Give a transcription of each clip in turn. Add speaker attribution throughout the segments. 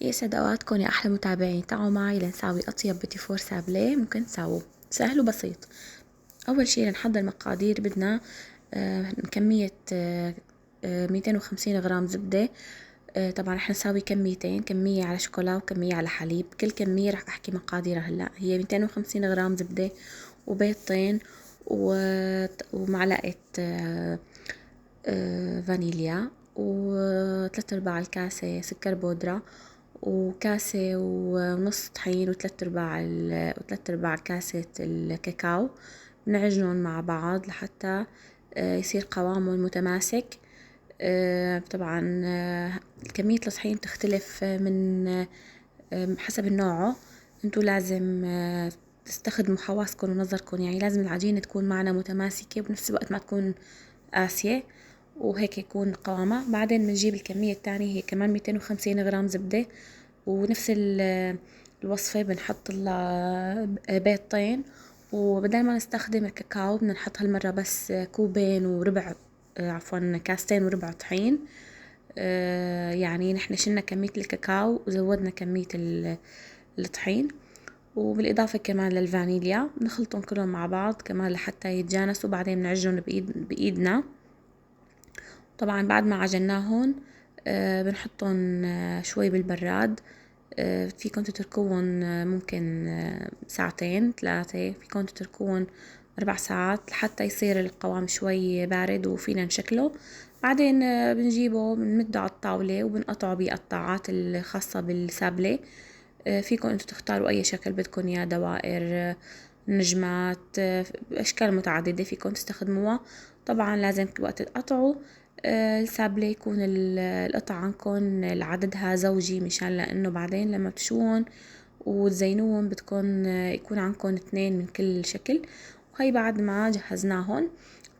Speaker 1: يسعد اوقاتكم يا احلى متابعين. تعالوا معي لنساوي اطيب بيتي فور سابليه ممكن تساووه، سهل وبسيط. اول شي لنحضر مقادير. بدنا كمية 250 غرام زبدة. طبعا رح نساوي كميتين، كمية على شوكولا وكمية على حليب. كل كمية رح احكي مقاديرها هلا. هي 250 غرام زبدة وبيضتين ومعلقة فانيليا، وثلاث ارباع الكاسة سكر بودرة، وكاسة ونص طحين، وثلاث ارباع كاسة الكاكاو. بنعجنهم مع بعض لحتى يصير قوامهم متماسك. طبعا كمية الطحين تختلف من حسب النوع. انتو لازم تستخدموا حواسكم ونظركم، يعني لازم العجينة تكون معنا متماسكة وبنفس الوقت ما تكون قاسية، وهيك يكون قوامها. بعدين بنجيب الكمية الثانية، هي كمان 250 غرام زبدة، ونفس الوصفة بنحط لها بيضتين. وبدل ما نستخدم الكاكاو بدنا نحط هالمرة بس كوبين وربع، عفوا كاستين وربع طحين. يعني نحن شلنا كمية الكاكاو وزودنا كمية الطحين، وبالإضافة كمان للفانيليا. بنخلطهم كلهم مع بعض كمان لحتى يتجانسوا. بعدين بنعجنهم بإيدنا. طبعا بعد ما عجناهم بنحطهم شوي بالبراد. فيكن تتركوهم ممكن ساعتين ثلاثة، فيكن تتركوهم 4 ساعات لحتى يصير القوام شوي بارد وفينا نشكله. بعدين بنجيبه بنمده على الطاولة وبنقطعه بقطاعات الخاصة بالسابلة. فيكن انتو تختاروا اي شكل بدكن، يا دوائر، نجمات، اشكال متعددة فيكن تستخدموها. طبعا لازم وقت تقطعوا السابلة يكون القطع عندكن عددها زوجي، مشان لانه بعدين لما بتشوون وتزينوهم بدكن يكون عندكن 2 من كل شكل. وهي بعد ما جهزناهن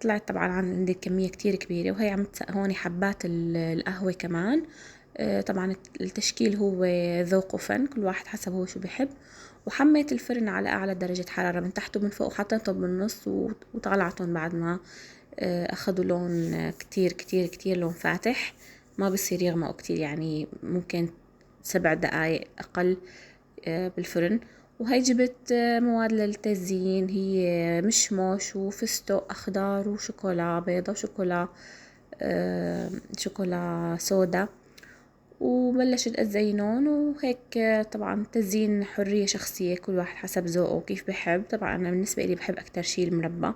Speaker 1: طلعت طبعا عندي كمية كتير كبيرة. وهي هون حبات القهوة كمان. طبعا التشكيل هو ذوق وفن، كل واحد حسب هو شو بحب. وحميت الفرن على اعلى درجة حرارة من تحت ومن فوق، وحطيتهم بالنص وطلعتهم بعد ما اخذوا لون كتير كتير كتير لون فاتح. ما بصير يغمقوا كتير، يعني ممكن 7 دقايق اقل بالفرن. وهي جبت مواد للتزيين، هي مشمش وفستق اخضر وشوكولا بيضة وشوكولا شوكولا سودا، وبلشت ازينهم وهيك. طبعا تزيين حرية شخصية، كل واحد حسب ذوقه وكيف بحب. طبعا انا بالنسبة لي بحب اكتر شي المربى،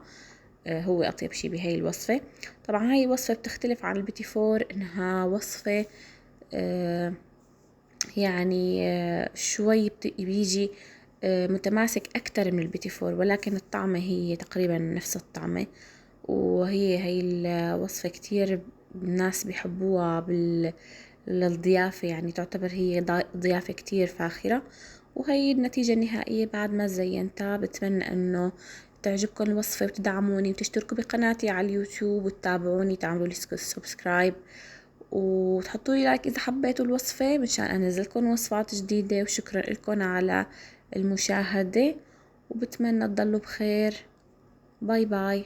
Speaker 1: هو اطيب شي بهاي الوصفة. طبعا هاي الوصفة بتختلف عن البيتي فور، انها وصفة يعني شوي بيجي متماسك اكتر من البيتي فور، ولكن الطعمة هي تقريبا نفس الطعمة. وهي هاي الوصفة كتير الناس بيحبوها للضيافة، يعني تعتبر هي ضيافة كتير فاخرة. وهي النتيجة النهائية بعد ما زينتها. بتمنى انه تعجبكم الوصفة وتدعموني وتشتركوا بقناتي على اليوتيوب وتتابعوني، تعملوا لي سبسكرايب وتحطوا لي لايك اذا حبيتوا الوصفة مشان انزلكم وصفات جديدة. وشكرا لكم على المشاهدة، وبتمنى تضلوا بخير. باي باي.